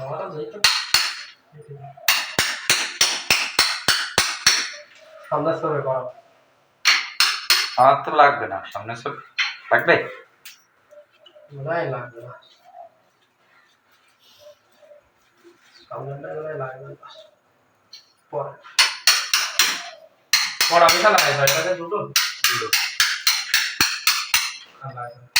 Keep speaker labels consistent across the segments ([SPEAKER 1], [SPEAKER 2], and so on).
[SPEAKER 1] আমারও যাই তো সামনে সরে করো।
[SPEAKER 2] আমার তো লাগবে না, সামনে সব লাগবে।
[SPEAKER 1] নাই লাগবে না, সামনেটা লাগবে না। পরে পরে আমি লাগাই এটাতে দুটো
[SPEAKER 2] দুটো।
[SPEAKER 1] আর লাগবে না।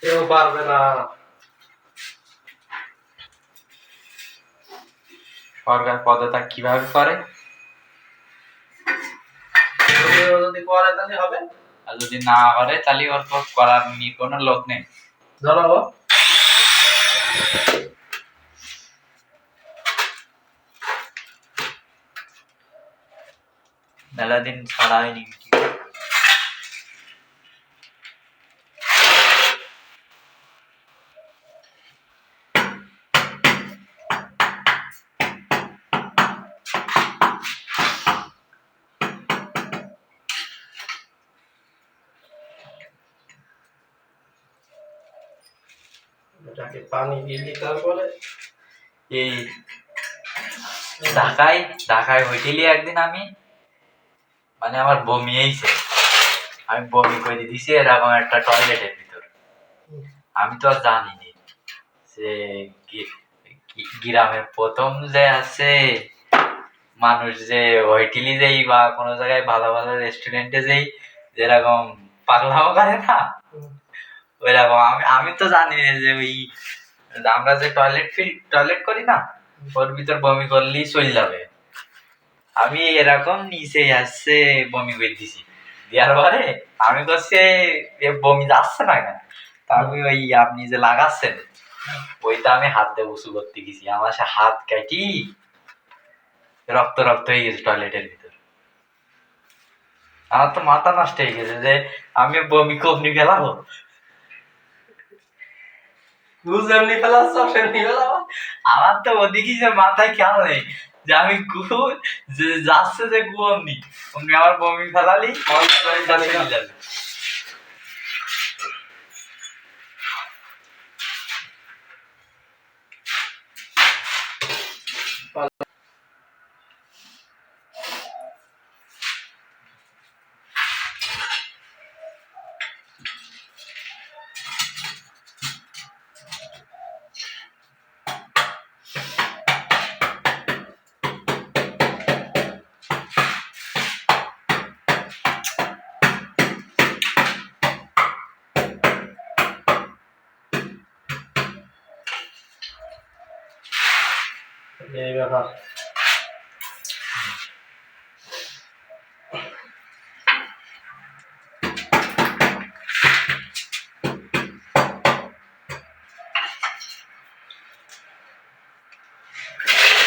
[SPEAKER 1] কেউ পারবে না।
[SPEAKER 2] সরকার পদত্যাগ কিভাবে করে?
[SPEAKER 1] যদি করে তাহলে হবে,
[SPEAKER 2] আর যদি না করে তাহলে ওর পর করার কোনো লোক নেই।
[SPEAKER 1] জানাবো
[SPEAKER 2] মেলা দিন ছাড়া হয়নি।
[SPEAKER 1] এটাকে পানি দিয়ে তারপরে
[SPEAKER 2] এই ঢাকায় হইতেলি একদিন আমি মানে আমার বমি হয়েছে, আমি বমি করে দিছি এরকম একটা টয়লেটের ভিতর। আমি তো আর জানিনি যে গ্রামের প্রথম যে আছে মানুষ যে হোটেলে যাই বা কোনো জায়গায় ভালো ভালো রেস্টুরেন্টে যাই যেরকম পাগলামো করে না, ওইরকম আমি তো জানি যে ওই আমরা যে টয়লেট করি না ওর ভিতর বমি করলেই চলে যাবে। আমি এরকম নিচে আসছে বমি করে দিছি, দেওয়ার পরে আমি করছি বমি যাচ্ছে না কেন, তা আমি ওই আপনি যে লাগাচ্ছেন ওইটা আমি হাত দিয়ে উঁচু করতে গেছি, আমার সে হাত কাটি রক্ত হয়ে গেছে টয়লেটের ভিতর। আমার তো মাথা নষ্ট হয়ে গেছে যে আমি বমি কমনি গেলাম।
[SPEAKER 1] যেমনি ফেলাচ্ছ সেমনি ফেলাবো।
[SPEAKER 2] আমার তো ওদিকে যে মাথায় খেয়াল নেই যে আমি যে যাচ্ছে যে অমনি অমনি আমার বমি ফেলালি চলে যাবে।
[SPEAKER 1] এই ব্যাপার।